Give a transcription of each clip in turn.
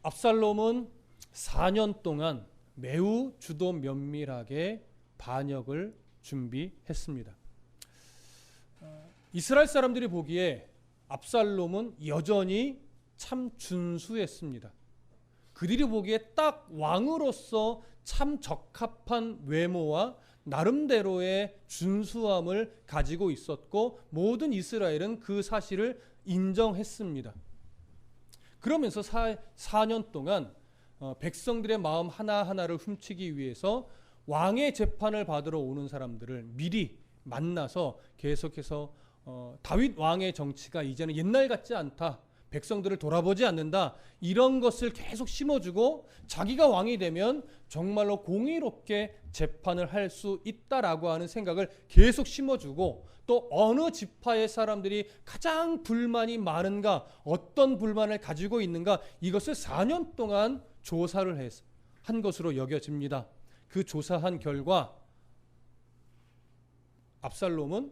압살롬은 4년 동안 매우 주도 면밀하게 반역을 준비했습니다. 이스라엘 사람들이 보기에 압살롬은 여전히 참 준수했습니다. 그들이 보기에 딱 왕으로서 참 적합한 외모와 나름대로의 준수함을 가지고 있었고 모든 이스라엘은 그 사실을 인정했습니다. 그러면서 4년 동안 백성들의 마음 하나하나를 훔치기 위해서 왕의 재판을 받으러 오는 사람들을 미리 만나서 계속해서 다윗 왕의 정치가 이제는 옛날 같지 않다, 백성들을 돌아보지 않는다, 이런 것을 계속 심어주고 자기가 왕이 되면 정말로 공의롭게 재판을 할 수 있다라고 하는 생각을 계속 심어주고, 또 어느 지파의 사람들이 가장 불만이 많은가, 어떤 불만을 가지고 있는가, 이것을 4년 동안 조사를 한 것으로 여겨집니다. 그 조사한 결과 압살롬은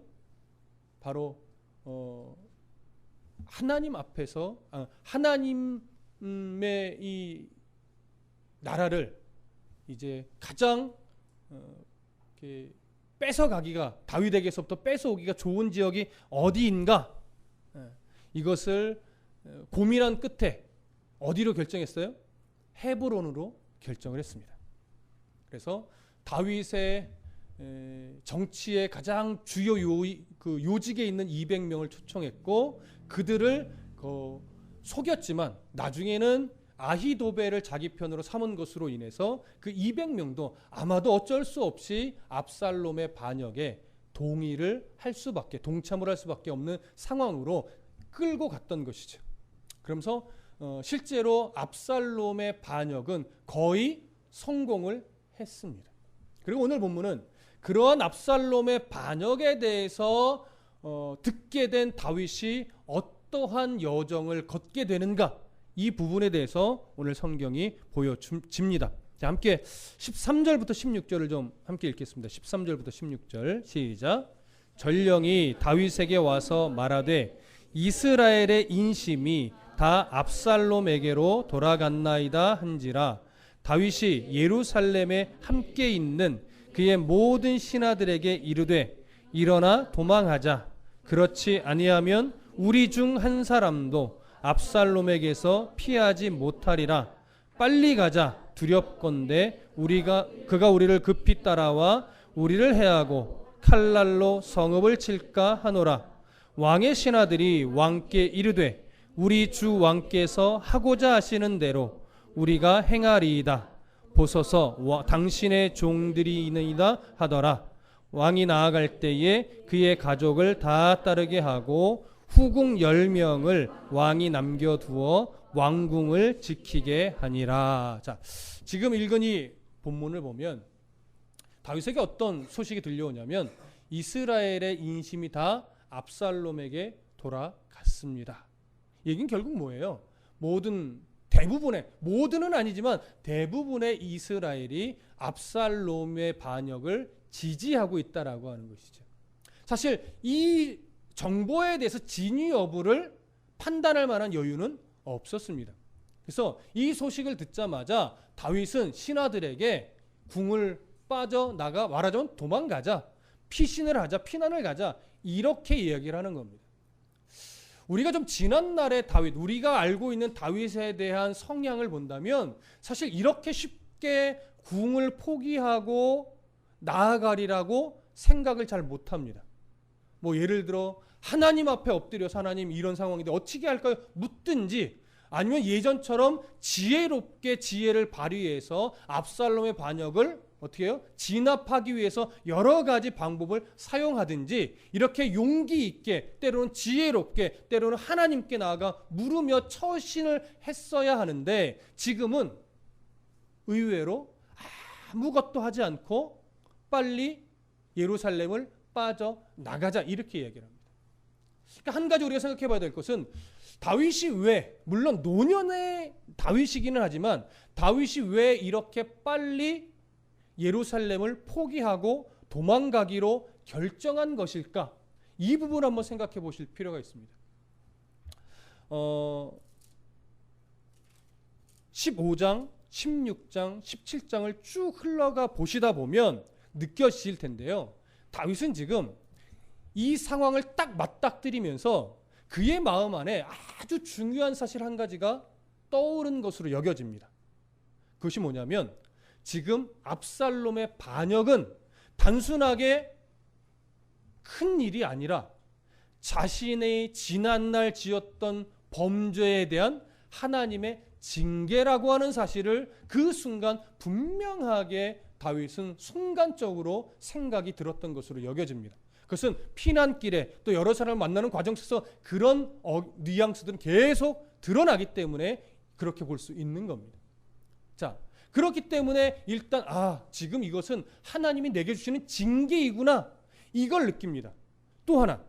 바로 하나님 앞에서 하나님의 이 나라를 이제 가장 뺏어가기가, 다윗에게서부터 뺏어오기가 좋은 지역이 어디인가, 이것을 고민한 끝에 어디로 결정했어요? 헤브론으로 결정을 했습니다. 그래서 다윗의 정치의 가장 주요 요직에 있는 200명을 초청했고, 그들을 속였지만 나중에는 아히도벨을 자기 편으로 삼은 것으로 인해서 그 200명도 아마도 어쩔 수 없이 압살롬의 반역에 동참을 할 수밖에 없는 상황으로 끌고 갔던 것이죠. 그러면서 실제로 압살롬의 반역은 거의 성공을 했습니다. 그리고 오늘 본문은 그러한 압살롬의 반역에 대해서 듣게 된 다윗이 어떠한 여정을 걷게 되는가, 이 부분에 대해서 오늘 성경이 보여집니다. 자, 함께 13절부터 16절을 좀 함께 읽겠습니다. 13절부터 16절 시작. 전령이 다윗에게 와서 말하되 이스라엘의 인심이 다 압살롬에게로 돌아갔나이다 한지라. 다윗이 예루살렘에 함께 있는 그의 모든 신하들에게 이르되 일어나 도망하자. 그렇지 아니하면 우리 중 한 사람도 압살롬에게서 피하지 못하리라. 빨리 가자. 두렵건대 그가 우리를 급히 따라와 우리를 해하고 칼날로 성읍을 칠까 하노라. 왕의 신하들이 왕께 이르되 우리 주 왕께서 하고자 하시는 대로 우리가 행하리이다. 보소서 당신의 종들이니이다 하더라. 왕이 나아갈 때에 그의 가족을 다 따르게 하고 후궁 10명을 왕이 남겨두어 왕궁을 지키게 하니라. 자, 지금 읽은 이 본문을 보면 다윗에게 어떤 소식이 들려오냐면 이스라엘의 인심이 다 압살롬에게 돌아갔습니다. 얘기는 결국 뭐예요? 모든은 아니지만 대부분의 이스라엘이 압살롬의 반역을 지지하고 있다라고 하는 것이죠. 사실 이 정보에 대해서 진위 여부를 판단할 만한 여유는 없었습니다. 그래서 이 소식을 듣자마자 다윗은 신하들에게 궁을 빠져나가, 말하자면 도망가자, 피신을 하자, 피난을 가자, 이렇게 이야기를 하는 겁니다. 우리가 좀 지난 날의 다윗, 우리가 알고 있는 다윗에 대한 성향을 본다면 사실 이렇게 쉽게 궁을 포기하고 나아가리라고 생각을 잘 못합니다. 예를 들어 하나님 앞에 엎드려서 하나님 이런 상황인데 어떻게 할까요? 묻든지, 아니면 예전처럼 지혜롭게 지혜를 발휘해서 압살롬의 반역을 어떻게 해요? 진압하기 위해서 여러 가지 방법을 사용하든지, 이렇게 용기 있게, 때로는 지혜롭게, 때로는 하나님께 나아가 물으며 처신을 했어야 하는데, 지금은 의외로 아무것도 하지 않고 빨리 예루살렘을 빠져나가자, 이렇게 얘기를 합니다. 그러니까 한 가지 우리가 생각해 봐야 될 것은, 다윗이 왜, 물론 노년의 다윗이기는 하지만 다윗이 왜 이렇게 빨리 예루살렘을 포기하고 도망가기로 결정한 것일까? 이 부분 한번 생각해 보실 필요가 있습니다. 15장, 16장, 17장을 쭉 흘러가 보시다 보면 느껴지실 텐데요. 다윗은 지금 이 상황을 딱 맞닥뜨리면서 그의 마음 안에 아주 중요한 사실 한 가지가 떠오른 것으로 여겨집니다. 그것이 뭐냐면 지금 압살롬의 반역은 단순하게 큰 일이 아니라 자신의 지난날 지었던 범죄에 대한 하나님의 징계라고 하는 사실을 그 순간 분명하게 다윗은 순간적으로 생각이 들었던 것으로 여겨집니다. 그것은 피난길에 또 여러 사람을 만나는 과정 속에서 그런 뉘앙스들은 계속 드러나기 때문에 그렇게 볼 수 있는 겁니다. 자, 그렇기 때문에 일단 지금 이것은 하나님이 내게 주시는 징계이구나, 이걸 느낍니다. 또 하나,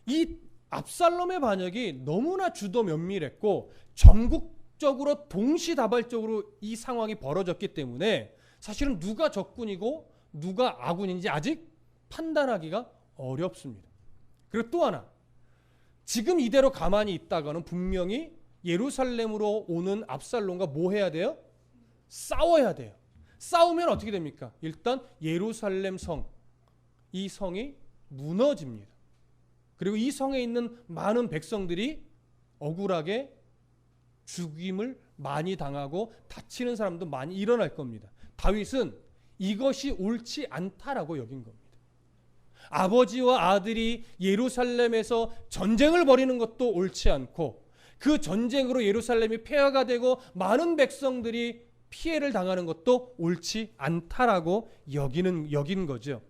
이 압살롬의 반역이 너무나 주도 면밀했고 전국적으로 동시다발적으로 이 상황이 벌어졌기 때문에 사실은 누가 적군이고 누가 아군인지 아직 판단하기가 어렵습니다. 그리고 또 하나, 지금 이대로 가만히 있다가는 분명히 예루살렘으로 오는 압살롬과 뭐 해야 돼요? 싸워야 돼요. 싸우면 어떻게 됩니까? 일단 예루살렘 성, 이 성이 무너집니다. 그리고 이 성에 있는 많은 백성들이 억울하게 죽임을 많이 당하고 다치는 사람도 많이 일어날 겁니다. 다윗은 이것이 옳지 않다라고 여긴 겁니다. 아버지와 아들이 예루살렘에서 전쟁을 벌이는 것도 옳지 않고 그 전쟁으로 예루살렘이 폐허가 되고 많은 백성들이 피해를 당하는 것도 옳지 않다라고 여긴 거죠.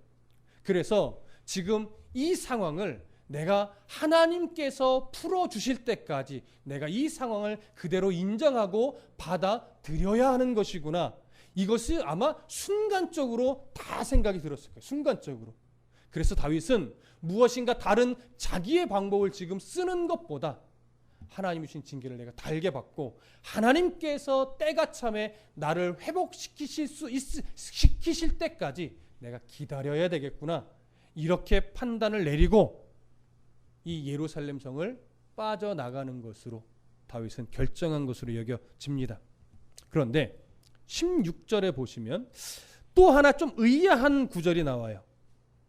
그래서 지금 이 상황을 내가 하나님께서 풀어주실 때까지 내가 이 상황을 그대로 인정하고 받아들여야 하는 것이구나. 이것이 아마 순간적으로 다 생각이 들었을 거예요. 순간적으로. 그래서 다윗은 무엇인가 다른 자기의 방법을 지금 쓰는 것보다 하나님이 주신 징계를 내가 달게 받고 하나님께서 때가 참에 나를 시키실 때까지 내가 기다려야 되겠구나, 이렇게 판단을 내리고 이 예루살렘 성을 빠져나가는 것으로 다윗은 결정한 것으로 여겨집니다. 그런데 16절에 보시면 또 하나 좀 의아한 구절이 나와요.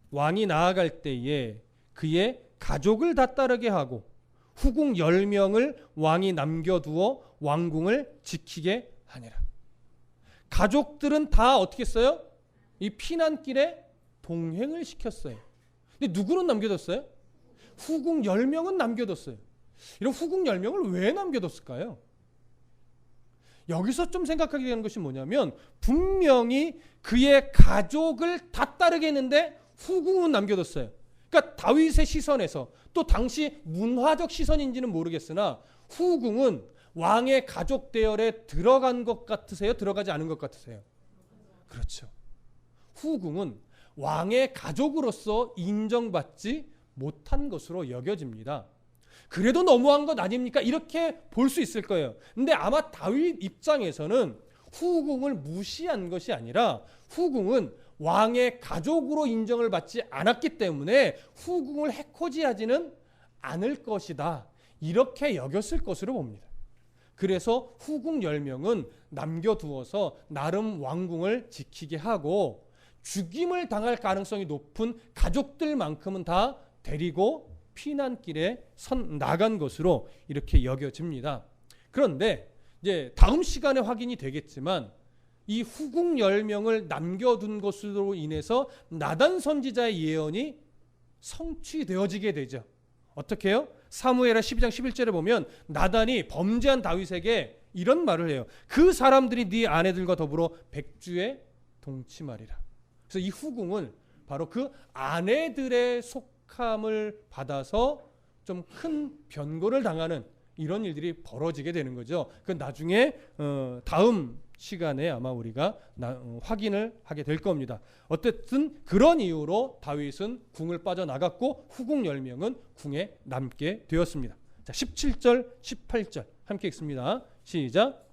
왕이 나아갈 때에 그의 가족을 다 따르게 하고 후궁 10명을 왕이 남겨두어 왕궁을 지키게 하니라. 가족들은 다 어떻게 했어요? 이 피난길에 동행을 시켰어요. 근데 누구는 남겨뒀어요? 후궁 10명은 남겨뒀어요. 이런 후궁 10명을 왜 남겨뒀을까요? 여기서 좀 생각하게 되는 것이 뭐냐면 분명히 그의 가족을 다 따르게 했는데 후궁은 남겨뒀어요. 그러니까 다윗의 시선에서, 또 당시 문화적 시선인지는 모르겠으나 후궁은 왕의 가족 대열에 들어간 것 같으세요? 들어가지 않은 것 같으세요? 그렇죠. 후궁은 왕의 가족으로서 인정받지 못한 것으로 여겨집니다. 그래도 너무한 것 아닙니까? 이렇게 볼 수 있을 거예요. 근데 아마 다윗 입장에서는 후궁을 무시한 것이 아니라 후궁은 왕의 가족으로 인정을 받지 않았기 때문에 후궁을 해코지하지는 않을 것이다, 이렇게 여겼을 것으로 봅니다. 그래서 후궁 10명은 남겨두어서 나름 왕궁을 지키게 하고 죽임을 당할 가능성이 높은 가족들만큼은 다 데리고 피난길에 나간 것으로 이렇게 여겨집니다. 그런데 이제 다음 시간에 확인이 되겠지만 이 후궁 10명을 남겨둔 것으로 인해서 나단 선지자의 예언이 성취되어지게 되죠. 어떻게 해요? 사무엘하 12장 11절에 보면 나단이 범죄한 다윗에게 이런 말을 해요. 그 사람들이 네 아내들과 더불어 백주에 동침하리라. 그래서 이 후궁은 바로 그 아내들의 속함을 받아서 좀 큰 변고를 당하는 이런 일들이 벌어지게 되는 거죠. 그 나중에 다음 시간에 아마 우리가 확인을 하게 될 겁니다. 어쨌든 그런 이유로 다윗은 궁을 빠져나갔고 후궁 10명은 궁에 남게 되었습니다. 자, 17절 18절 함께 읽습니다. 시작.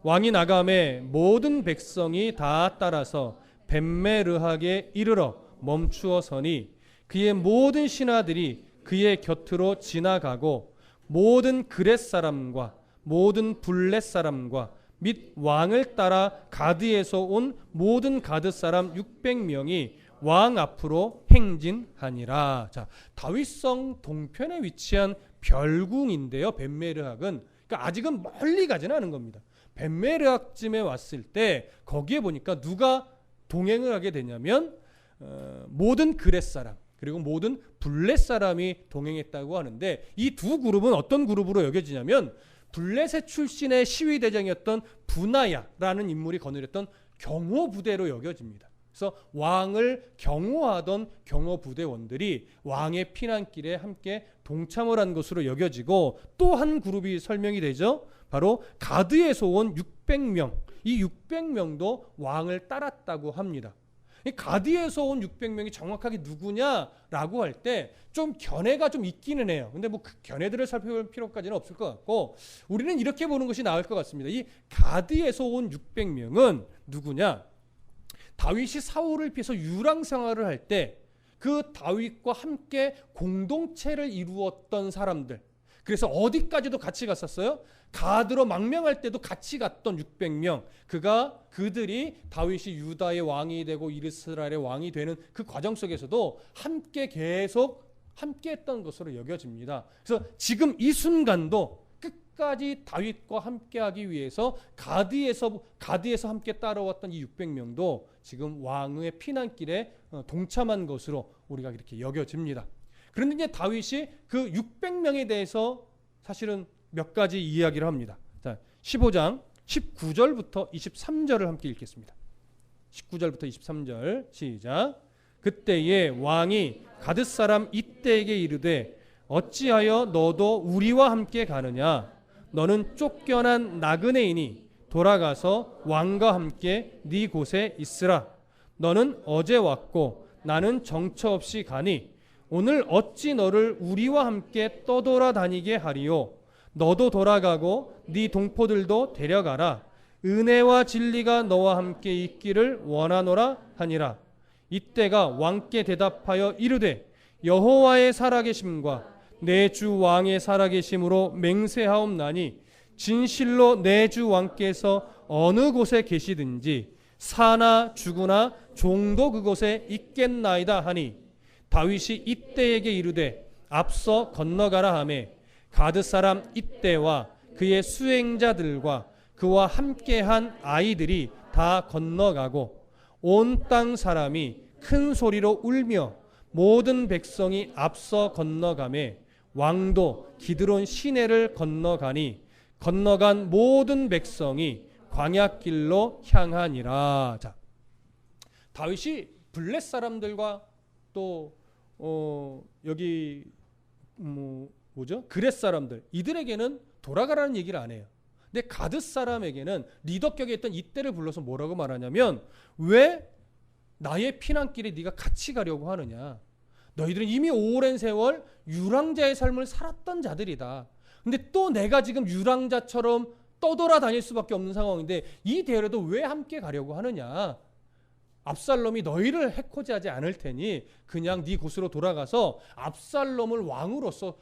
왕이 나감에 모든 백성이 다 따라서 벳메르하게 이르러 멈추어 서니 그의 모든 신하들이 그의 곁으로 지나가고 모든 그렛 사람과 모든 블렛 사람과 및 왕을 따라 가드에서 온 모든 가드 사람 600명이 왕 앞으로 행진하니라. 자, 다윗성 동편에 위치한 별궁인데요. 벳메르학은 그러니까 아직은 멀리 가지는 않은 겁니다. 벳메르학쯤에 왔을 때 거기에 보니까 누가 동행을 하게 되냐면 모든 그렛 사람 그리고 모든 블렛 사람이 동행했다고 하는데 이 두 그룹은 어떤 그룹으로 여겨지냐면 블렛의 출신의 시위대장이었던 분하야라는 인물이 거느렸던 경호부대로 여겨집니다. 그래서 왕을 경호하던 경호부대원들이 왕의 피난길에 함께 동참을 한 것으로 여겨지고 또 한 그룹이 설명이 되죠. 바로 가드에서 온 600명. 이 600명도 왕을 따랐다고 합니다. 이 가드에서 온 600명이 정확하게 누구냐라고 할 때 좀 견해가 좀 있기는 해요. 근데 뭐 그 견해들을 살펴볼 필요까지는 없을 것 같고 우리는 이렇게 보는 것이 나을 것 같습니다. 이 가드에서 온 600명은 누구냐? 다윗이 사울을 피해서 유랑 생활을 할 때 그 다윗과 함께 공동체를 이루었던 사람들. 그래서 어디까지도 같이 갔었어요? 가드로 망명할 때도 같이 갔던 600명. 그들이 다윗이 유다의 왕이 되고 이스라엘의 왕이 되는 그 과정 속에서도 함께 계속 함께했던 것으로 여겨집니다. 그래서 지금 이 순간도 끝까지 다윗과 함께하기 위해서 가드에서 함께 따라왔던 이 600명도 지금 왕의 피난길에 동참한 것으로 우리가 이렇게 여겨집니다. 그런데 이제 다윗이 그 600명에 대해서 사실은 몇 가지 이야기를 합니다. 자, 15장 19절부터 23절을 함께 읽겠습니다. 19절부터 23절 시작. 그때에 왕이 가드 사람 이때에게 이르되 어찌하여 너도 우리와 함께 가느냐? 너는 쫓겨난 나그네이니 돌아가서 왕과 함께 네 곳에 있으라. 너는 어제 왔고 나는 정처 없이 가니 오늘 어찌 너를 우리와 함께 떠돌아다니게 하리요? 너도 돌아가고 네 동포들도 데려가라. 은혜와 진리가 너와 함께 있기를 원하노라 하니라. 이때가 왕께 대답하여 이르되 여호와의 살아계심과 내 주 왕의 살아계심으로 맹세하옵나니 진실로 내 주 왕께서 어느 곳에 계시든지 사나 죽으나 종도 그곳에 있겠나이다 하니 다윗이 이때에게 이르되 앞서 건너가라 하매 가드 사람 이때와 그의 수행자들과 그와 함께한 아이들이 다 건너가고 온 땅 사람이 큰 소리로 울며 모든 백성이 앞서 건너가매 왕도 기드론 시내를 건너가니 건너간 모든 백성이 광야길로 향하니라. 자, 다윗이 블렛 사람들과 또 여기 그렛 사람들 이들에게는 돌아가라는 얘기를 안 해요. 근데 가드 사람에게는 리더격에 있던 이때를 불러서 뭐라고 말하냐면 왜 나의 피난길에 네가 같이 가려고 하느냐? 너희들은 이미 오랜 세월 유랑자의 삶을 살았던 자들이다. 근데 또 내가 지금 유랑자처럼 떠돌아다닐 수밖에 없는 상황인데 이 대열에도 왜 함께 가려고 하느냐? 압살롬이 너희를 해코지하지 않을 테니 그냥 네 곳으로 돌아가서 압살롬을 왕으로서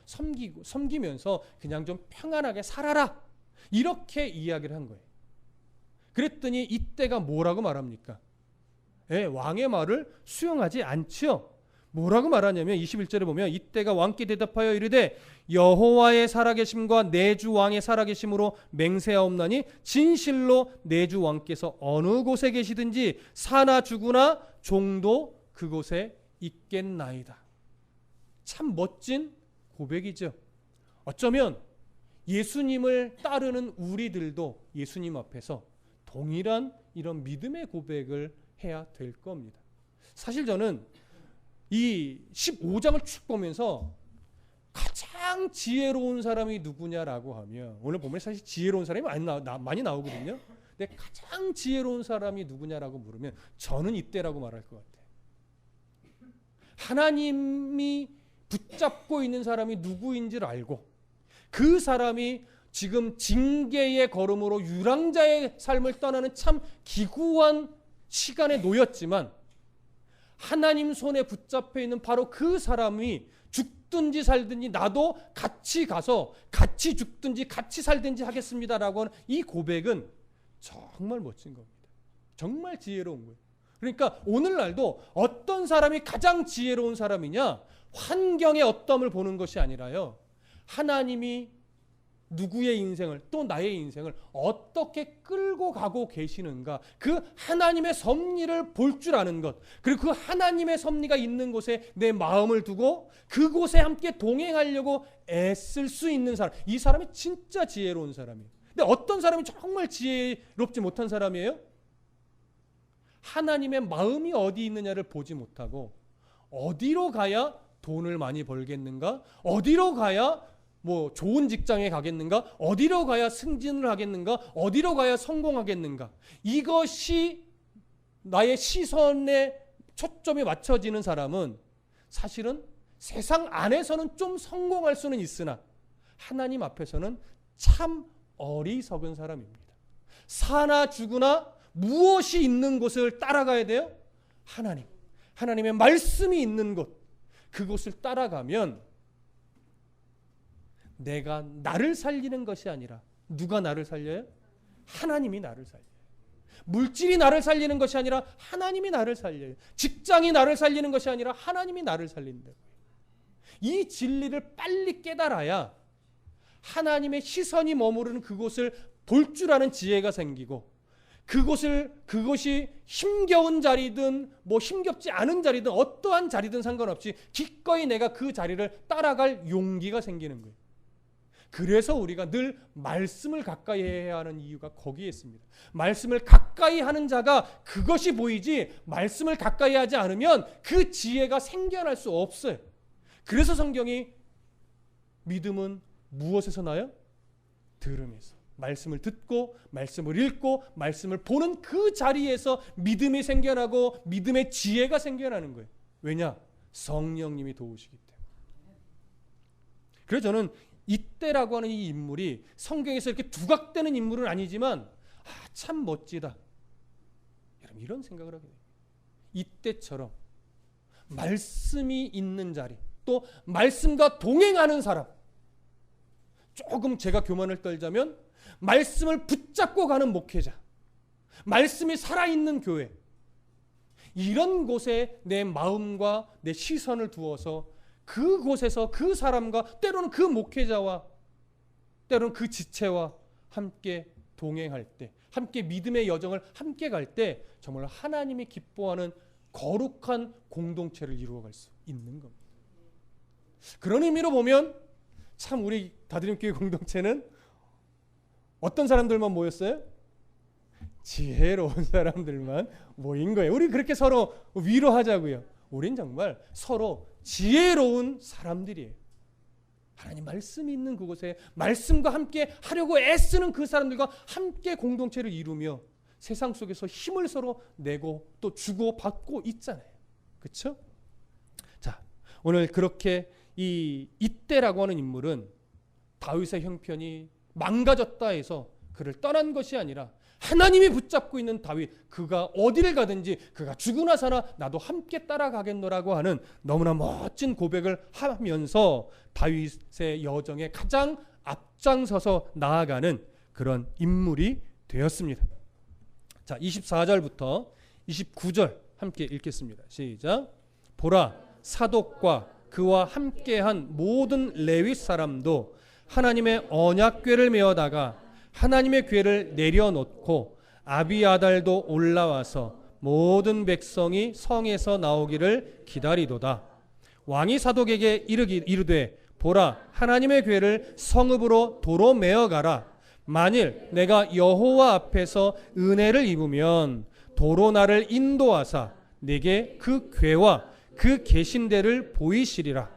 섬기면서 그냥 좀 평안하게 살아라. 이렇게 이야기를 한 거예요. 그랬더니 이때가 뭐라고 말합니까? 왕의 말을 수용하지 않죠. 뭐라고 말하냐면 21절에 보면 이때가 왕께 대답하여 이르되 여호와의 살아계심과 내 주 왕의 살아계심으로 맹세하옵나니 진실로 내 주 왕께서 어느 곳에 계시든지 사나 죽으나 종도 그곳에 있겠나이다. 참 멋진 고백이죠. 어쩌면 예수님을 따르는 우리들도 예수님 앞에서 동일한 이런 믿음의 고백을 해야 될 겁니다. 사실 저는 이 15장을 쭉 보면서 가장 지혜로운 사람이 누구냐라고 하면 오늘 보면 사실 지혜로운 사람이 많이 나오거든요. 근데 가장 지혜로운 사람이 누구냐라고 물으면 저는 이때라고 말할 것 같아요. 하나님이 붙잡고 있는 사람이 누구인지를 알고 그 사람이 지금 징계의 걸음으로 유랑자의 삶을 떠나는 참 기구한 시간에 놓였지만 하나님 손에 붙잡혀 있는 바로 그 사람이 죽든지 살든지 나도 같이 가서 같이 죽든지 같이 살든지 하겠습니다라고 하는 이 고백은 정말 멋진 겁니다. 정말 지혜로운 거예요. 그러니까 오늘날도 어떤 사람이 가장 지혜로운 사람이냐? 환경의 어떠함을 보는 것이 아니라요, 하나님이 누구의 인생을, 또 나의 인생을 어떻게 끌고 가고 계시는가, 그 하나님의 섭리를 볼 줄 아는 것, 그리고 그 하나님의 섭리가 있는 곳에 내 마음을 두고 그곳에 함께 동행하려고 애쓸 수 있는 사람, 이 사람이 진짜 지혜로운 사람이에요. 근데 어떤 사람이 정말 지혜롭지 못한 사람이에요? 하나님의 마음이 어디 있느냐를 보지 못하고 어디로 가야 돈을 많이 벌겠는가, 어디로 가야 뭐 좋은 직장에 가겠는가, 어디로 가야 승진을 하겠는가, 어디로 가야 성공하겠는가, 이것이 나의 시선에 초점이 맞춰지는 사람은 사실은 세상 안에서는 좀 성공할 수는 있으나 하나님 앞에서는 참 어리석은 사람입니다. 사나 죽으나 무엇이 있는 곳을 따라가야 돼요? 하나님의 말씀이 있는 곳, 그곳을 따라가면 내가 나를 살리는 것이 아니라 누가 나를 살려요? 하나님이 나를 살려요. 물질이 나를 살리는 것이 아니라 하나님이 나를 살려요. 직장이 나를 살리는 것이 아니라 하나님이 나를 살린다고요. 이 진리를 빨리 깨달아야 하나님의 시선이 머무르는 그곳을 볼 줄 아는 지혜가 생기고, 그것이 힘겨운 자리든 뭐 힘겹지 않은 자리든 어떠한 자리든 상관없이 기꺼이 내가 그 자리를 따라갈 용기가 생기는 거예요. 그래서 우리가 늘 말씀을 가까이 해야 하는 이유가 거기에 있습니다. 말씀을 가까이 하는 자가 그것이 보이지, 말씀을 가까이 하지 않으면 그 지혜가 생겨날 수 없어요. 그래서 성경이 믿음은 무엇에서 나요? 들음에서. 말씀을 듣고 말씀을 읽고 말씀을 보는 그 자리에서 믿음이 생겨나고 믿음의 지혜가 생겨나는 거예요. 왜냐? 성령님이 도우시기 때문에. 그래서 저는 이때라고 하는 이 인물이 성경에서 이렇게 두각되는 인물은 아니지만 참 멋지다, 여러분, 이런 생각을 하게 돼요. 이때처럼 말씀이 있는 자리, 또 말씀과 동행하는 사람, 조금 제가 교만을 떨자면 말씀을 붙잡고 가는 목회자, 말씀이 살아있는 교회, 이런 곳에 내 마음과 내 시선을 두어서 그곳에서 그 사람과, 때로는 그 목회자와, 때로는 그 지체와 함께 동행할 때, 함께 믿음의 여정을 함께 갈 때 정말 하나님이 기뻐하는 거룩한 공동체를 이루어갈 수 있는 겁니다. 그런 의미로 보면 참 우리 다드림교회 공동체는 어떤 사람들만 모였어요? 지혜로운 사람들만 모인 거예요. 우리 그렇게 서로 위로하자고요. 우린 정말 서로 지혜로운 사람들이에요. 하나님 말씀이 있는 그곳에 말씀과 함께 하려고 애쓰는 그 사람들과 함께 공동체를 이루며 세상 속에서 힘을 서로 내고 또 주고 받고 있잖아요. 그렇죠? 자, 오늘 그렇게 이때라고 하는 인물은 다윗의 형편이 망가졌다 해서 그를 떠난 것이 아니라 하나님이 붙잡고 있는 다윗, 그가 어디를 가든지 그가 죽으나 사나 나도 함께 따라가겠노라고 하는 너무나 멋진 고백을 하면서 다윗의 여정에 가장 앞장서서 나아가는 그런 인물이 되었습니다. 자, 24절부터 29절 함께 읽겠습니다. 시작. 보라, 사독과 그와 함께한 모든 레위 사람도 하나님의 언약궤를 메어다가 하나님의 궤를 내려놓고 아비아달도 올라와서 모든 백성이 성에서 나오기를 기다리도다. 왕이 사독에게 이르되 보라, 하나님의 궤를 성읍으로 도로 메어가라. 만일 내가 여호와 앞에서 은혜를 입으면 도로 나를 인도하사 내게 그 궤와 그 계신 데를 보이시리라.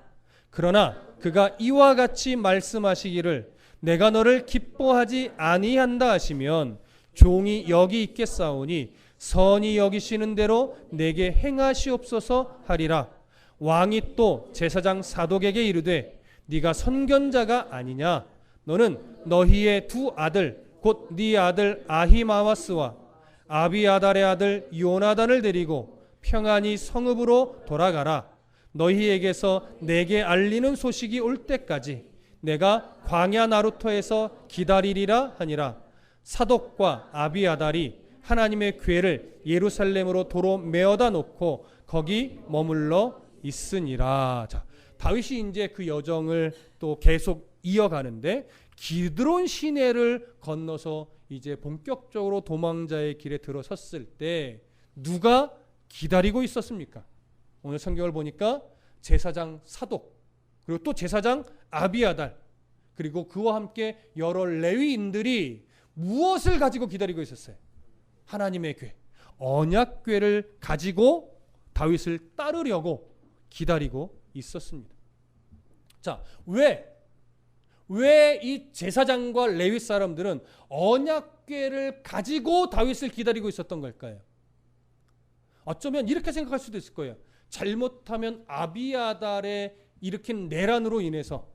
그러나 그가 이와 같이 말씀하시기를 내가 너를 기뻐하지 아니한다 하시면 종이 여기 있겠사오니 선히 여기시는 대로 내게 행하시옵소서 하리라. 왕이 또 제사장 사독에게 이르되 네가 선견자가 아니냐? 너는 너희의 두 아들 곧 네 아들 아히마와스와 아비아달의 아들 요나단을 데리고 평안히 성읍으로 돌아가라. 너희에게서 내게 알리는 소식이 올 때까지 내가 광야 나루터에서 기다리리라 하니라. 사독과 아비아달이 하나님의 궤를 예루살렘으로 도로 메어다 놓고 거기 머물러 있으니라. 자, 다윗이 이제 그 여정을 또 계속 이어가는데 기드론 시내를 건너서 이제 본격적으로 도망자의 길에 들어섰을 때 누가 기다리고 있었습니까? 오늘 성경을 보니까 제사장 사독, 그리고 또 제사장 아비아달, 그리고 그와 함께 여러 레위인들이 무엇을 가지고 기다리고 있었어요? 하나님의 궤, 언약궤를 가지고 다윗을 따르려고 기다리고 있었습니다. 자, 왜 이 제사장과 레위 사람들은 언약궤를 가지고 다윗을 기다리고 있었던 걸까요? 어쩌면 이렇게 생각할 수도 있을 거예요. 잘못하면 아비아달의 일으킨 내란으로 인해서,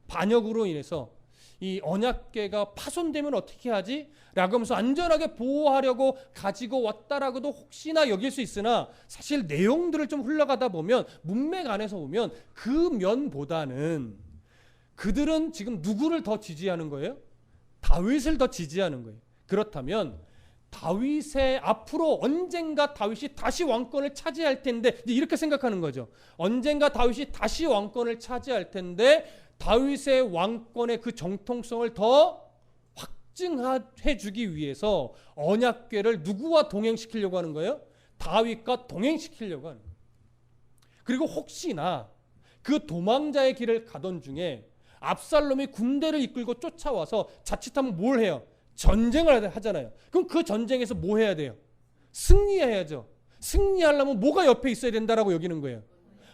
반역으로 인해서 이 언약궤가 파손되면 어떻게 하지? 라고 하면서 안전하게 보호하려고 가지고 왔다라고도 혹시나 여길 수 있으나, 사실 내용들을 좀 흘러가다 보면, 문맥 안에서 보면 그 면보다는 그들은 지금 누구를 더 지지하는 거예요? 다윗을 더 지지하는 거예요. 그렇다면 다윗의 앞으로 언젠가 다윗이 다시 왕권을 차지할 텐데, 이렇게 생각하는 거죠. 언젠가 다윗이 다시 왕권을 차지할 텐데 다윗의 왕권의 그 정통성을 더 확증해 주기 위해서 언약궤를 누구와 동행시키려고 하는 거예요? 다윗과 동행시키려고 하는 거예요. 그리고 혹시나 그 도망자의 길을 가던 중에 압살롬이 군대를 이끌고 쫓아와서 자칫하면 뭘 해요? 전쟁을 하잖아요. 그럼 그 전쟁에서 뭐 해야 돼요? 승리해야죠. 승리하려면 뭐가 옆에 있어야 된다라고 여기는 거예요.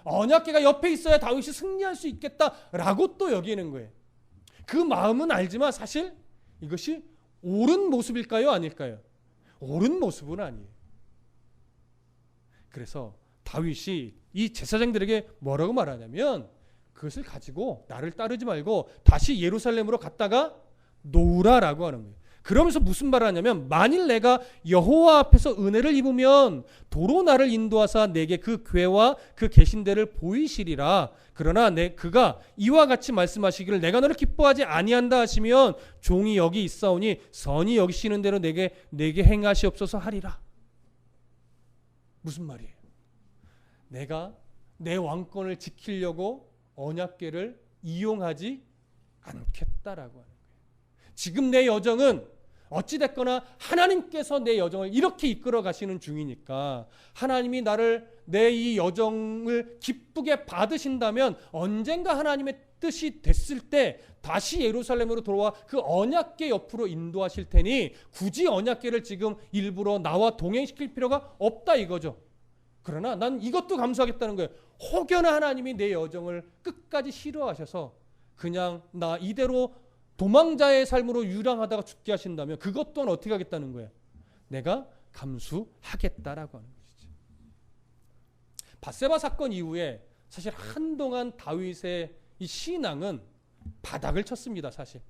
언약궤가 옆에 있어야 다윗이 승리할 수 있겠다라고 또 여기는 거예요. 그 마음은 알지만 사실 이것이 옳은 모습일까요? 아닐까요? 옳은 모습은 아니에요. 그래서 다윗이 이 제사장들에게 뭐라고 말하냐면, 그것을 가지고 나를 따르지 말고 다시 예루살렘으로 갔다가 놓으라라고 하는 거예요. 그러면서 무슨 말을 하냐면, 만일 내가 여호와 앞에서 은혜를 입으면 도로 나를 인도하사 내게 그 궤와 그 계신대를 보이시리라. 그러나 그가 이와 같이 말씀하시기를 내가 너를 기뻐하지 아니한다 하시면 종이 여기 있사오니 선이 여기시는 대로 내게 행하시옵소서 하리라. 무슨 말이에요? 내가 내 왕권을 지키려고 언약궤를 이용하지 않겠다라고 하는 거예요. 지금 내 여정은 어찌됐거나 하나님께서 내 여정을 이렇게 이끌어 가시는 중이니까, 하나님이 내 이 여정을 기쁘게 받으신다면 언젠가 하나님의 뜻이 됐을 때 다시 예루살렘으로 돌아와 그 언약궤 옆으로 인도하실 테니 굳이 언약궤를 지금 일부러 나와 동행시킬 필요가 없다 이거죠. 그러나 난 이것도 감수하겠다는 거예요. 혹여나 하나님이 내 여정을 끝까지 싫어하셔서 그냥 나 이대로 도망자의 삶으로 유랑하다가 죽게 하신다면 그것 또한 어떻게 하겠다는 거예요? 내가 감수하겠다라고 하는 것이죠. 밧세바 사건 이후에 사실 한동안 다윗의 이 신앙은 바닥을 쳤습니다. 사실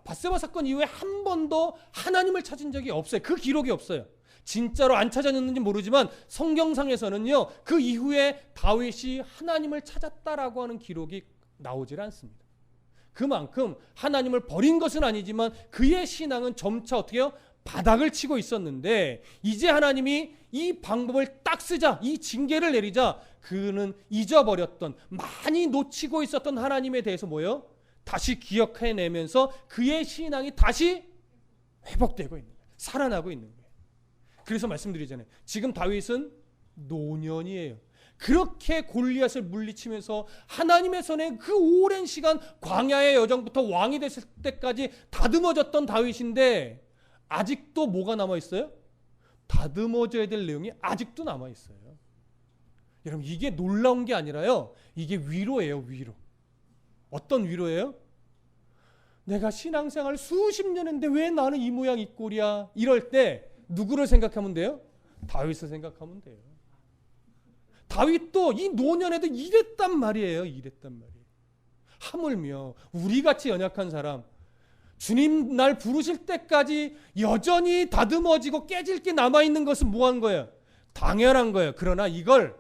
밧세바 사건 이후에 한 번도 하나님을 찾은 적이 없어요. 그 기록이 없어요. 진짜로 안 찾았는지 모르지만 성경상에서는요, 그 이후에 다윗이 하나님을 찾았다라고 하는 기록이 나오질 않습니다. 그만큼 하나님을 버린 것은 아니지만 그의 신앙은 점차 어떻게 해요? 바닥을 치고 있었는데, 이제 하나님이 이 방법을 딱 쓰자, 이 징계를 내리자, 그는 잊어버렸던, 많이 놓치고 있었던 하나님에 대해서 뭐예요? 다시 기억해내면서 그의 신앙이 다시 회복되고 있는 거예요. 살아나고 있는 거예요. 그래서 말씀드리잖아요. 지금 다윗은 노년이에요. 그렇게 골리앗을 물리치면서 하나님의 손에 그 오랜 시간 광야의 여정부터 왕이 됐을 때까지 다듬어졌던 다윗인데, 아직도 뭐가 남아있어요? 다듬어져야 될 내용이 아직도 남아있어요. 여러분, 이게 놀라운 게 아니라요, 이게 위로예요. 위로. 어떤 위로예요? 내가 신앙생활 수십 년 했는데 왜 나는 이 모양 이 꼴이야? 이럴 때 누구를 생각하면 돼요? 다윗을 생각하면 돼요. 다윗도 이 노년에도 이랬단 말이에요. 이랬단 말이에요. 하물며 우리같이 연약한 사람, 주님 날 부르실 때까지 여전히 다듬어지고 깨질 게 남아있는 것은 뭐한 거예요? 당연한 거예요. 그러나 이걸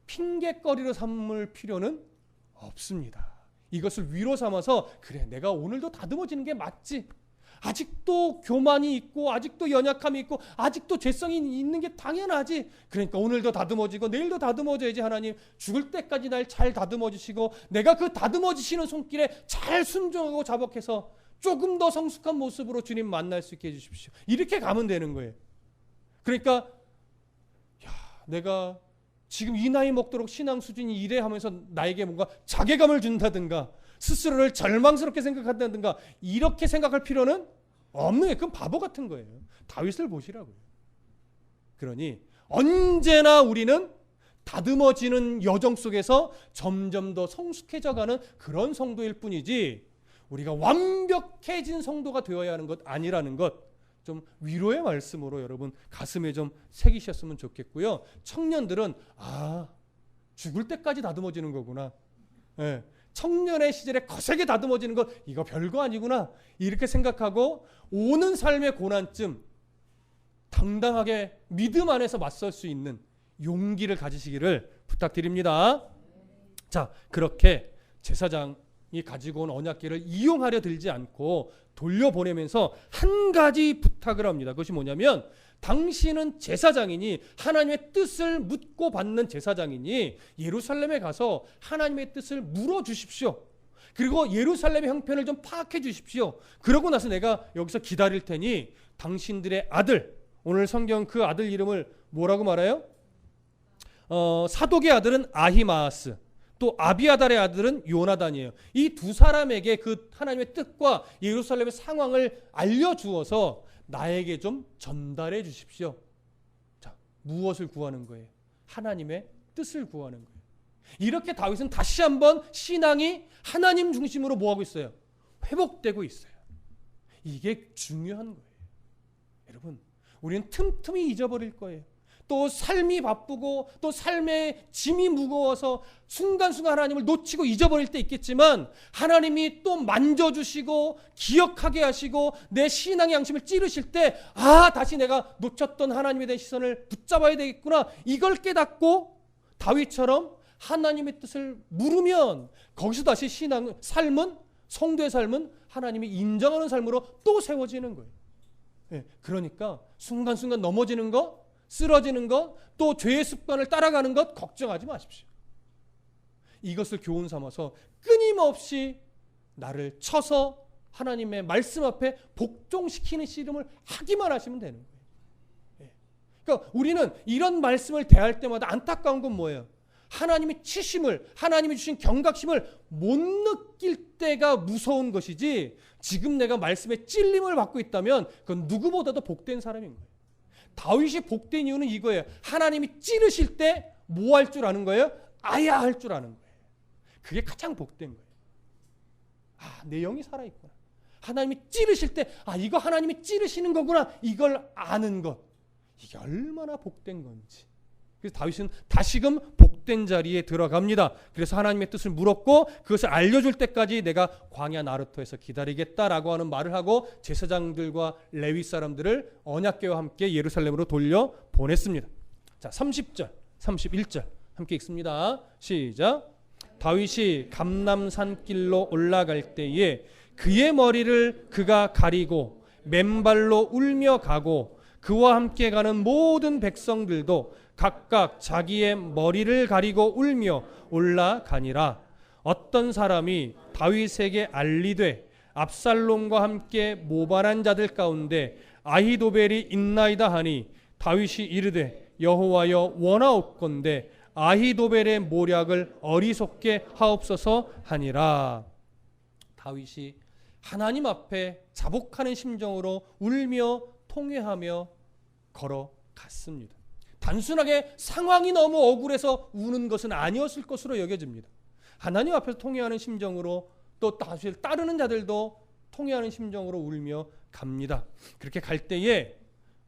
핑계거리로 삼을 필요는 없습니다. 이것을 위로 삼아서 그래, 내가 오늘도 다듬어지는 게 맞지. 아직도 교만이 있고 아직도 연약함이 있고 아직도 죄성이 있는 게 당연하지. 그러니까 오늘도 다듬어지고 내일도 다듬어져야지. 하나님 죽을 때까지 날 잘 다듬어주시고 내가 그 다듬어지시는 손길에 잘 순종하고 자복해서 조금 더 성숙한 모습으로 주님 만날 수 있게 해주십시오. 이렇게 가면 되는 거예요. 그러니까 내가 지금 이 나이 먹도록 신앙 수준이 이래 하면서 나에게 뭔가 자괴감을 준다든가 스스로를 절망스럽게 생각한다든가 이렇게 생각할 필요는 없는 거예요. 그건 바보 같은 거예요. 다윗을 보시라고요. 그러니 언제나 우리는 다듬어지는 여정 속에서 점점 더 성숙해져가는 그런 성도일 뿐이지 우리가 완벽해진 성도가 되어야 하는 것 아니라는 것 좀 위로의 말씀으로 여러분 가슴에 좀 새기셨으면 좋겠고요. 청년들은 죽을 때까지 다듬어지는 거구나. 네. 청년의 시절에 거세게 다듬어지는 것 이거 별거 아니구나 이렇게 생각하고 오는 삶의 고난쯤 당당하게 믿음 안에서 맞설 수 있는 용기를 가지시기를 부탁드립니다. 자, 그렇게 제사장이 가지고 온 언약궤를 이용하려 들지 않고 돌려보내면서 한 가지 부탁을 합니다. 그것이 뭐냐면 당신은 제사장이니 하나님의 뜻을 묻고 받는 제사장이니 예루살렘에 가서 하나님의 뜻을 물어주십시오. 그리고 예루살렘의 형편을 좀 파악해 주십시오. 그러고 나서 내가 여기서 기다릴 테니 당신들의 아들, 오늘 성경 그 아들 이름을 뭐라고 말해요? 사독의 아들은 아히마아스, 또 아비아달의 아들은 요나단이에요. 이 두 사람에게 그 하나님의 뜻과 예루살렘의 상황을 알려주어서 나에게 좀 전달해 주십시오. 자, 무엇을 구하는 거예요? 하나님의 뜻을 구하는 거예요. 이렇게 다윗은 다시 한번 신앙이 하나님 중심으로 뭐하고 있어요? 회복되고 있어요. 이게 중요한 거예요. 여러분, 우리는 틈틈이 잊어버릴 거예요. 또 삶이 바쁘고 또 삶의 짐이 무거워서 순간순간 하나님을 놓치고 잊어버릴 때 있겠지만 하나님이 또 만져주시고 기억하게 하시고 내 신앙의 양심을 찌르실 때 다시 내가 놓쳤던 하나님에 대한 시선을 붙잡아야 되겠구나 이걸 깨닫고 다윗처럼 하나님의 뜻을 물으면 거기서 다시 삶은 성도의 삶은 하나님이 인정하는 삶으로 또 세워지는 거예요. 그러니까 순간순간 넘어지는 것 쓰러지는 것, 또 죄의 습관을 따라가는 것 걱정하지 마십시오. 이것을 교훈 삼아서 끊임없이 나를 쳐서 하나님의 말씀 앞에 복종시키는 씨름을 하기만 하시면 되는 거예요. 그러니까 우리는 이런 말씀을 대할 때마다 안타까운 건 뭐예요? 하나님이 치심을, 하나님이 주신 경각심을 못 느낄 때가 무서운 것이지 지금 내가 말씀에 찔림을 받고 있다면 그건 누구보다도 복된 사람인 거예요. 다윗이 복된 이유는 이거예요. 하나님이 찌르실 때 뭐 할 줄 아는 거예요? 아야 할 줄 아는 거예요. 그게 가장 복된 거예요. 내 영이 살아있구나. 하나님이 찌르실 때 이거 하나님이 찌르시는 거구나. 이걸 아는 것. 이게 얼마나 복된 건지. 그래서 다윗은 다시금 복된 자리에 들어갑니다. 그래서 하나님의 뜻을 물었고 그것을 알려줄 때까지 내가 광야 나루토에서 기다리겠다라고 하는 말을 하고 제사장들과 레위 사람들을 언약궤와 함께 예루살렘으로 돌려 보냈습니다. 자, 30절, 31절 함께 읽습니다. 시작. 다윗이 감람산길로 올라갈 때에 그의 머리를 그가 가리고 맨발로 울며 가고 그와 함께 가는 모든 백성들도 각각 자기의 머리를 가리고 울며 올라가니라. 어떤 사람이 다윗에게 알리되 압살롬과 함께 모반한 자들 가운데 아히도벨이 있나이다 하니 다윗이 이르되 여호와여 원하옵건대 아히도벨의 모략을 어리석게 하옵소서 하니라. 다윗이 하나님 앞에 자복하는 심정으로 울며 통회하며 걸어갔습니다. 단순하게 상황이 너무 억울해서 우는 것은 아니었을 것으로 여겨집니다. 하나님 앞에서 통회하는 심정으로 또 다윗을 따르는 자들도 통회하는 심정으로 울며 갑니다. 그렇게 갈 때에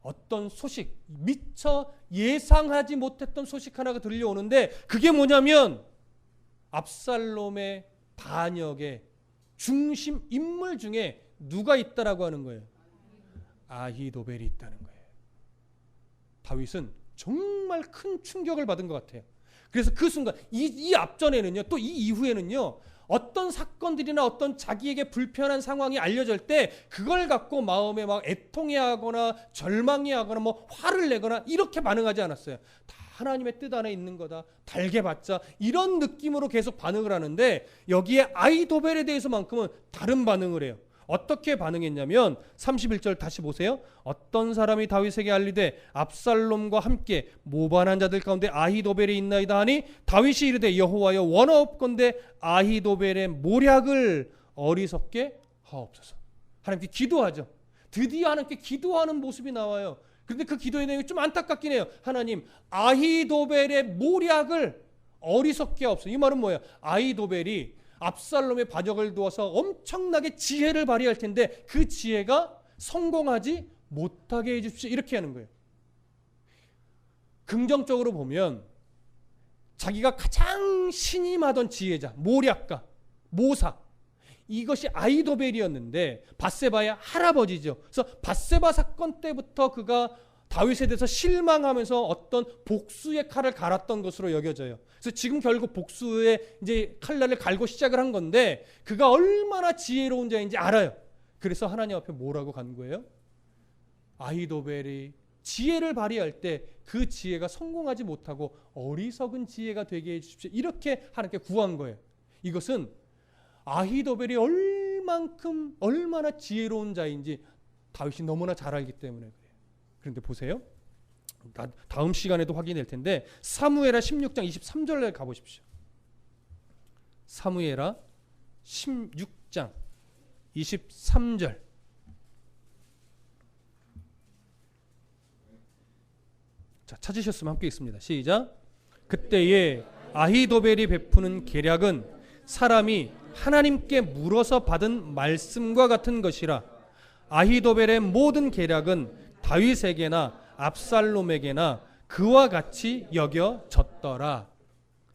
어떤 소식, 미처 예상하지 못했던 소식 하나가 들려오는데 그게 뭐냐면 압살롬의 반역의 중심 인물 중에 누가 있다라고 하는 거예요? 아히도벨이 있다는 거예요. 다윗은 정말 큰 충격을 받은 것 같아요. 그래서 그 순간 이 앞전에는요, 또 이 이후에는요, 어떤 사건들이나 어떤 자기에게 불편한 상황이 알려질 때 그걸 갖고 마음에 막 애통해하거나 절망해하거나 뭐 화를 내거나 이렇게 반응하지 않았어요. 다 하나님의 뜻 안에 있는 거다, 달게 받자, 이런 느낌으로 계속 반응을 하는데, 여기에 아히도벨에 대해서만큼은 다른 반응을 해요. 어떻게 반응했냐면 31절 다시 보세요. 어떤 사람이 다윗에게 알리되 압살롬과 함께 모반한 자들 가운데 아히도벨이 있나이다 하니 다윗이 이르되 여호와여 원하옵건대 아히도벨의 모략을 어리석게 하옵소서. 하나님께 기도하죠. 드디어 하나님께 기도하는 모습이 나와요. 그런데 그 기도의 내용이 좀 안타깝긴 해요. 하나님, 아히도벨의 모략을 어리석게 하옵소서. 이 말은 뭐예요? 아히도벨이 압살롬의 반역을 두어서 엄청나게 지혜를 발휘할 텐데 그 지혜가 성공하지 못하게 해주십시오, 이렇게 하는 거예요. 긍정적으로 보면 자기가 가장 신임하던 지혜자, 모략가, 모사, 이것이 아히도벨이었는데 바세바의 할아버지죠. 그래서 바세바 사건 때부터 그가 다윗에 대해서 실망하면서 어떤 복수의 칼을 갈았던 것으로 여겨져요. 그래서 지금 결국 복수의 이제 칼날을 갈고 시작을 한 건데 그가 얼마나 지혜로운 자인지 알아요. 그래서 하나님 앞에 뭐라고 간 거예요? 아히도벨이 지혜를 발휘할 때 그 지혜가 성공하지 못하고 어리석은 지혜가 되게 해주십시오, 이렇게 하나님께 구한 거예요. 이것은 아히도벨이 얼마나 지혜로운 자인지 다윗이 너무나 잘 알기 때문에 그래요. 그런데 보세요. 다음 시간에도 확인될 텐데 사무엘하 16장 23절에 가보십시오. 사무엘하 16장 23절. 자, 찾으셨으면 함께 읽습니다. 시작. 그때에 아히도벨이 베푸는 계략은 사람이 하나님께 물어서 받은 말씀과 같은 것이라. 아히도벨의 모든 계략은 다윗에게나 압살롬에게나 그와 같이 여겨졌더라.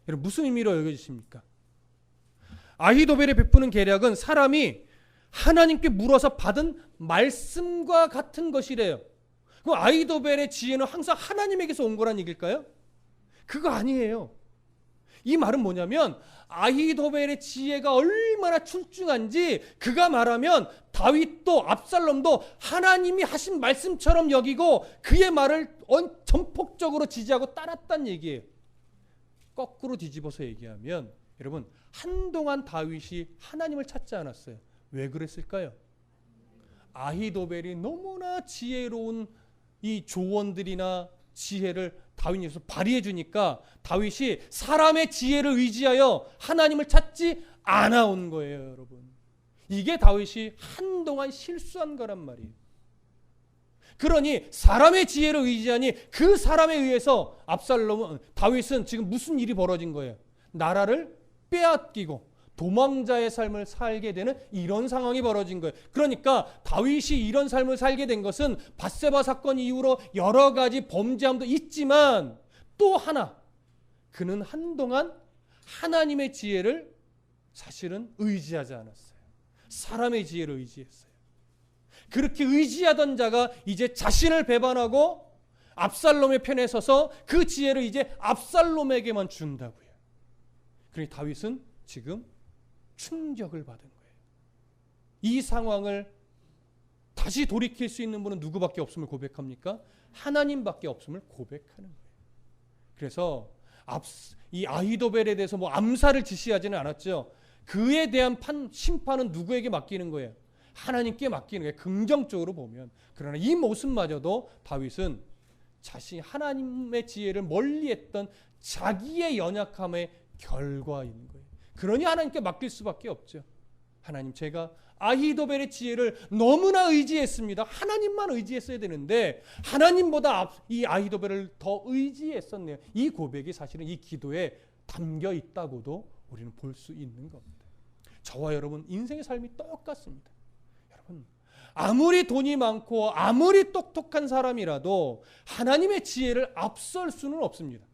여러분, 무슨 의미로 여겨지십니까? 아히도벨이 베푸는 계략은 사람이 하나님께 물어서 받은 말씀과 같은 것이래요. 그럼 아히도벨의 지혜는 항상 하나님에게서 온 거란 얘기일까요? 그거 아니에요. 이 말은 뭐냐면 아히도벨의 지혜가 얼마나 출중한지 그가 말하면 다윗도 압살롬도 하나님이 하신 말씀처럼 여기고 그의 말을 전폭적으로 지지하고 따랐다는 얘기예요. 거꾸로 뒤집어서 얘기하면 여러분, 한동안 다윗이 하나님을 찾지 않았어요. 왜 그랬을까요? 아히도벨이 너무나 지혜로운 이 조언들이나 지혜를 다윗에서 발휘해 주니까 다윗이 사람의 지혜를 의지하여 하나님을 찾지 않아 온 거예요, 여러분. 이게 다윗이 한동안 실수한 거란 말이에요. 그러니 사람의 지혜를 의지하니 그 사람에 의해서 다윗은 지금 무슨 일이 벌어진 거예요? 나라를 빼앗기고 도망자의 삶을 살게 되는 이런 상황이 벌어진 거예요. 그러니까 다윗이 이런 삶을 살게 된 것은 밧세바 사건 이후로 여러 가지 범죄함도 있지만 또 하나, 그는 한동안 하나님의 지혜를 사실은 의지하지 않았어요. 사람의 지혜를 의지했어요. 그렇게 의지하던 자가 이제 자신을 배반하고 압살롬의 편에 서서 그 지혜를 이제 압살롬에게만 준다고요. 그러니 다윗은 지금 충격을 받은 거예요. 이 상황을 다시 돌이킬 수 있는 분은 누구밖에 없음을 고백합니까? 하나님밖에 없음을 고백하는 거예요. 그래서 이 아히도벨에 대해서 뭐 암살을 지시하지는 않았죠. 그에 대한 심판은 누구에게 맡기는 거예요? 하나님께 맡기는 거예요. 긍정적으로 보면. 그러나 이 모습마저도 다윗은 자신이 하나님의 지혜를 멀리했던 자기의 연약함의 결과인 거예요. 그러니 하나님께 맡길 수밖에 없죠. 하나님, 제가 아히도벨의 지혜를 너무나 의지했습니다. 하나님만 의지했어야 되는데 하나님보다 이 아히도벨을 더 의지했었네요. 이 고백이 사실은 이 기도에 담겨 있다고도 우리는 볼 수 있는 겁니다. 저와 여러분 인생의 삶이 똑같습니다. 여러분, 아무리 돈이 많고 아무리 똑똑한 사람이라도 하나님의 지혜를 앞설 수는 없습니다.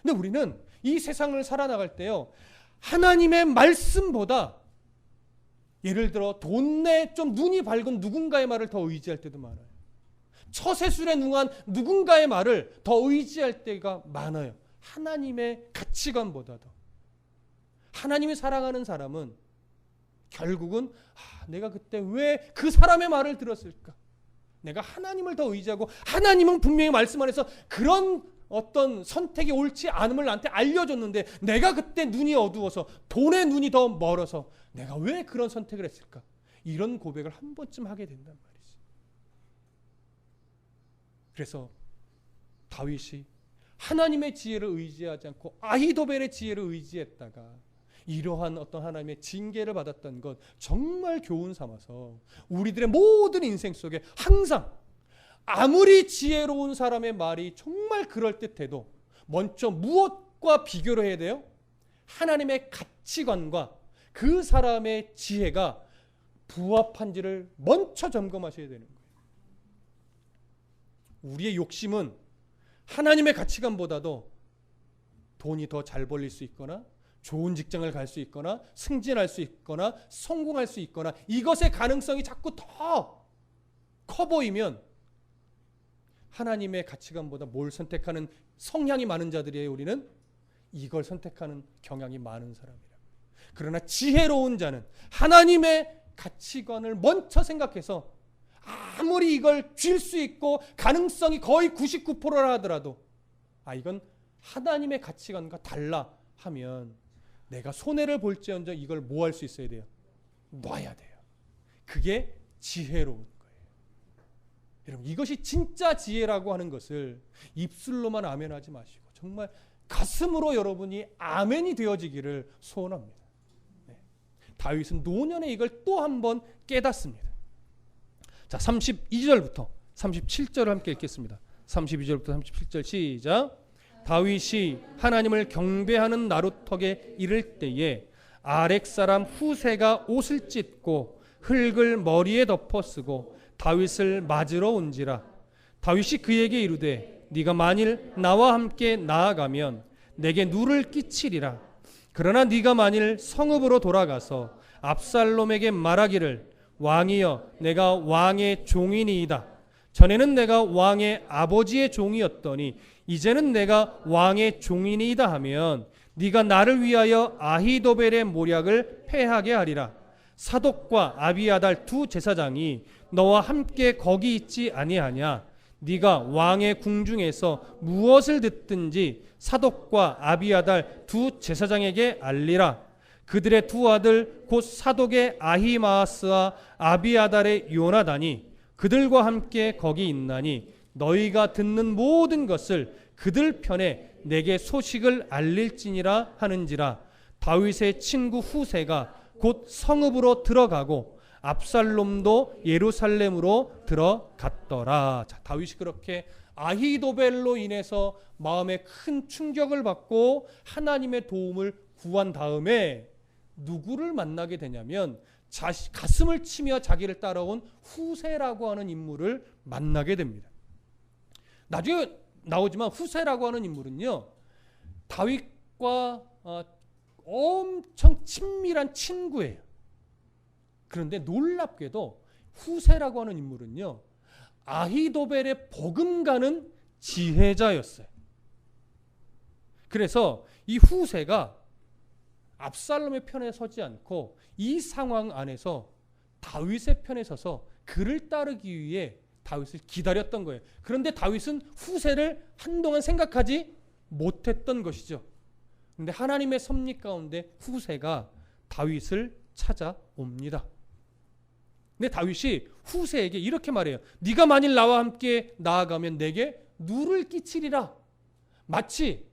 근데 우리는 이 세상을 살아나갈 때요, 하나님의 말씀보다 예를 들어 돈에 좀 눈이 밝은 누군가의 말을 더 의지할 때도 많아요. 처세술에 능한 누군가의 말을 더 의지할 때가 많아요. 하나님의 가치관보다도 하나님이 사랑하는 사람은 결국은 내가 그때 왜 그 사람의 말을 들었을까? 내가 하나님을 더 의지하고 하나님은 분명히 말씀 안에서 그런 어떤 선택이 옳지 않음을 나한테 알려줬는데 내가 그때 눈이 어두워서 돈의 눈이 더 멀어서 내가 왜 그런 선택을 했을까? 이런 고백을 한 번쯤 하게 된단 말이지. 그래서 다윗이 하나님의 지혜를 의지하지 않고 아히도벨의 지혜를 의지했다가 이러한 어떤 하나님의 징계를 받았던 것 정말 교훈 삼아서 우리들의 모든 인생 속에 항상 아무리 지혜로운 사람의 말이 정말 그럴듯해도 먼저 무엇과 비교를 해야 돼요? 하나님의 가치관과 그 사람의 지혜가 부합한지를 먼저 점검하셔야 되는 거예요. 우리의 욕심은 하나님의 가치관보다도 돈이 더 잘 벌릴 수 있거나 좋은 직장을 갈 수 있거나 승진할 수 있거나 성공할 수 있거나 이것의 가능성이 자꾸 더 커 보이면 하나님의 가치관보다 뭘 선택하는 성향이 많은 자들이에요. 우리는 이걸 선택하는 경향이 많은 사람이라고. 그러나 지혜로운 자는 하나님의 가치관을 먼저 생각해서 아무리 이걸 쥘 수 있고 가능성이 거의 99%라 하더라도 이건 하나님의 가치관과 달라 하면 내가 손해를 볼지언정 이걸 뭐 할 수 있어야 돼요? 놔야 돼요. 그게 지혜로운 거예요. 여러분, 이것이 진짜 지혜라고 하는 것을 입술로만 아멘하지 마시고 정말 가슴으로 여러분이 아멘이 되어지기를 소원합니다. 네. 다윗은 노년에 이걸 또 한 번 깨닫습니다. 자, 32절부터 37절을 함께 읽겠습니다. 32절부터 37절 시작. 다윗이 하나님을 경배하는 나루턱에 이를 때에 아렉 사람 후세가 옷을 찢고 흙을 머리에 덮어 쓰고 다윗을 맞으러 온지라. 다윗이 그에게 이르되 네가 만일 나와 함께 나아가면 내게 누를 끼치리라. 그러나 네가 만일 성읍으로 돌아가서 압살롬에게 말하기를 왕이여 내가 왕의 종이니이다. 전에는 내가 왕의 아버지의 종이었더니 이제는 내가 왕의 종이니이다 하면 네가 나를 위하여 아히도벨의 모략을 패하게 하리라. 사독과 아비아달 두 제사장이 너와 함께 거기 있지 아니하냐. 네가 왕의 궁중에서 무엇을 듣든지 사독과 아비아달 두 제사장에게 알리라. 그들의 두 아들 곧 사독의 아히마아스와 아비아달의 요나단이 그들과 함께 거기 있나니 너희가 듣는 모든 것을 그들 편에 내게 소식을 알릴지니라 하는지라. 다윗의 친구 후세가 곧 성읍으로 들어가고 압살롬도 예루살렘으로 들어갔더라. 자, 다윗이 그렇게 아히도벨로 인해서 마음에 큰 충격을 받고 하나님의 도움을 구한 다음에 누구를 만나게 되냐면 가슴을 치며 자기를 따라온 후세라고 하는 인물을 만나게 됩니다. 나중에 나오지만 후세라고 하는 인물은요, 다윗과 엄청 친밀한 친구예요. 그런데 놀랍게도 후세라고 하는 인물은요, 아히도벨의 버금가는 지혜자였어요. 그래서 이 후세가 압살롬의 편에 서지 않고 이 상황 안에서 다윗의 편에 서서 그를 따르기 위해 다윗을 기다렸던 거예요. 그런데 다윗은 후세를 한동안 생각하지 못했던 것이죠. 그런데 하나님의 섭리 가운데 후세가 다윗을 찾아옵니다. 근데 다윗이 후세에게 이렇게 말해요. 네가 만일 나와 함께 나아가면 내게 누를 끼치리라. 마치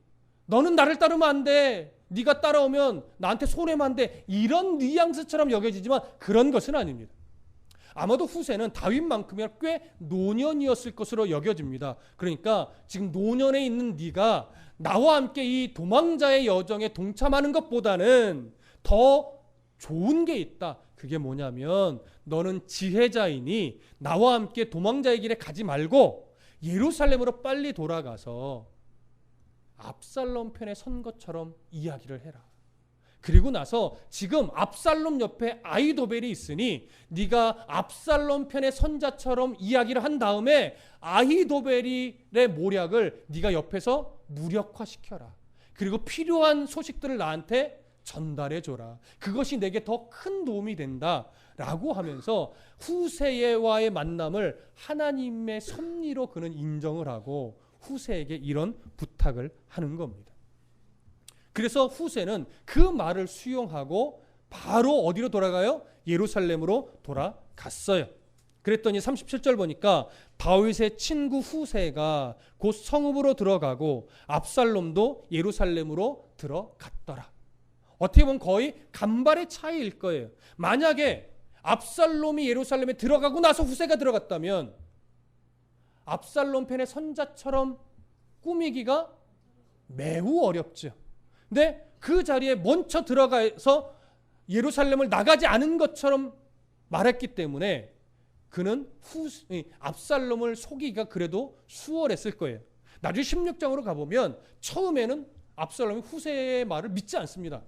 너는 나를 따르면 안 돼. 네가 따라오면 나한테 손해만 안 돼. 이런 뉘앙스처럼 여겨지지만 그런 것은 아닙니다. 아마도 후세는 다윗만큼이나 꽤 노년이었을 것으로 여겨집니다. 그러니까 지금 노년에 있는 네가 나와 함께 이 도망자의 여정에 동참하는 것보다는 더 좋은 게 있다. 그게 뭐냐면 너는 지혜자이니 나와 함께 도망자의 길에 가지 말고 예루살렘으로 빨리 돌아가서 압살롬 편에 선 것처럼 이야기를 해라. 그리고 나서 지금 압살롬 옆에 아히도벨이 있으니 네가 압살롬 편의 선자처럼 이야기를 한 다음에 아히도벨의 모략을 네가 옆에서 무력화시켜라. 그리고 필요한 소식들을 나한테 전달해 줘라. 그것이 내게 더 큰 도움이 된다. 라고 하면서 후세와의 만남을 하나님의 섭리로 그는 인정을 하고 후세에게 이런 부탁을 하는 겁니다. 그래서 후세는 그 말을 수용하고 바로 어디로 돌아가요? 예루살렘으로 돌아갔어요. 그랬더니 37절 보니까 다윗의 친구 후세가 곧 성읍으로 들어가고 압살롬도 예루살렘으로 들어갔더라. 어떻게 보면 거의 간발의 차이일 거예요. 만약에 압살롬이 예루살렘에 들어가고 나서 후세가 들어갔다면 압살롬 편의 선자처럼 꾸미기가 매우 어렵죠. 근데 그 자리에 먼저 들어가서 예루살렘을 나가지 않은 것처럼 말했기 때문에 그는 압살롬을 속이기가 그래도 수월했을 거예요. 나중에 16장으로 가보면 처음에는 압살롬이 후세의 말을 믿지 않습니다.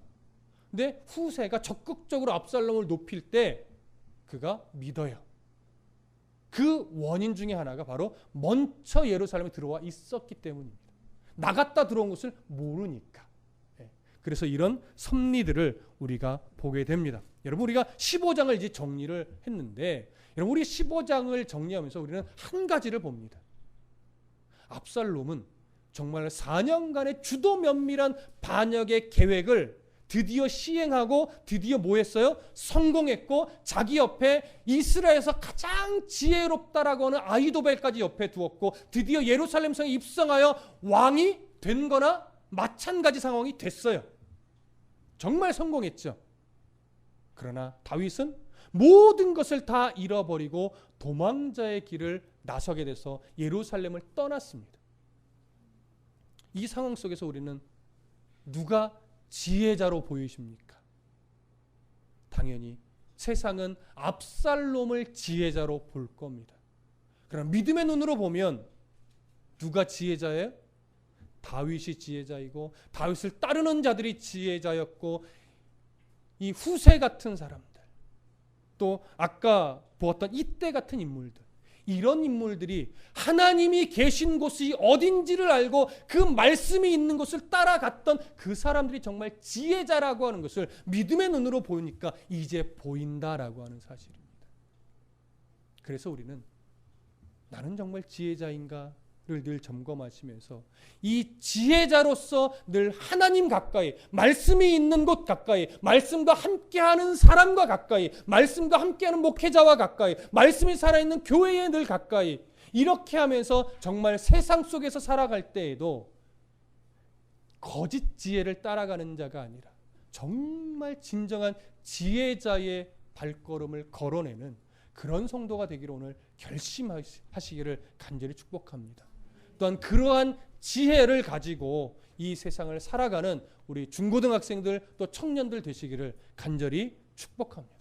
근데 후세가 적극적으로 압살롬을 높일 때 그가 믿어요. 그 원인 중에 하나가 바로 먼저 예루살렘에 들어와 있었기 때문입니다. 나갔다 들어온 것을 모르니까. 그래서 이런 섭리들을 우리가 보게 됩니다. 여러분, 우리가 15장을 이제 정리를 했는데, 여러분, 우리 15장을 정리하면서 우리는 한 가지를 봅니다. 압살롬은 정말 4년간의 주도 면밀한 반역의 계획을 드디어 시행하고 드디어 뭐 했어요? 성공했고 자기 옆에 이스라엘에서 가장 지혜롭다라고 하는 아히도벨까지 옆에 두었고 드디어 예루살렘 성에 입성하여 왕이 된 거나 마찬가지 상황이 됐어요. 정말 성공했죠. 그러나 다윗은 모든 것을 다 잃어버리고 도망자의 길을 나서게 돼서 예루살렘을 떠났습니다. 이 상황 속에서 우리는 누가 지혜자로 보이십니까? 당연히 세상은 압살롬을 지혜자로 볼 겁니다. 그럼 믿음의 눈으로 보면 누가 지혜자예요? 다윗이 지혜자이고 다윗을 따르는 자들이 지혜자였고 이 후세 같은 사람들 또 아까 보았던 이때 같은 인물들 이런 인물들이 하나님이 계신 곳이 어딘지를 알고 그 말씀이 있는 곳을 따라갔던 그 사람들이 정말 지혜자라고 하는 것을 믿음의 눈으로 보니까 이제 보인다라고 하는 사실입니다. 그래서 우리는 나는 정말 지혜자인가? 를 늘 점검하시면서 이 지혜자로서 늘 하나님 가까이 말씀이 있는 곳 가까이 말씀과 함께하는 사람과 가까이 말씀과 함께하는 목회자와 가까이 말씀이 살아있는 교회에 늘 가까이 이렇게 하면서 정말 세상 속에서 살아갈 때에도 거짓 지혜를 따라가는 자가 아니라 정말 진정한 지혜자의 발걸음을 걸어내는 그런 성도가 되기를 오늘 결심하시기를 간절히 축복합니다. 또한 그러한 지혜를 가지고 이 세상을 살아가는 우리 중고등학생들 또 청년들 되시기를 간절히 축복합니다.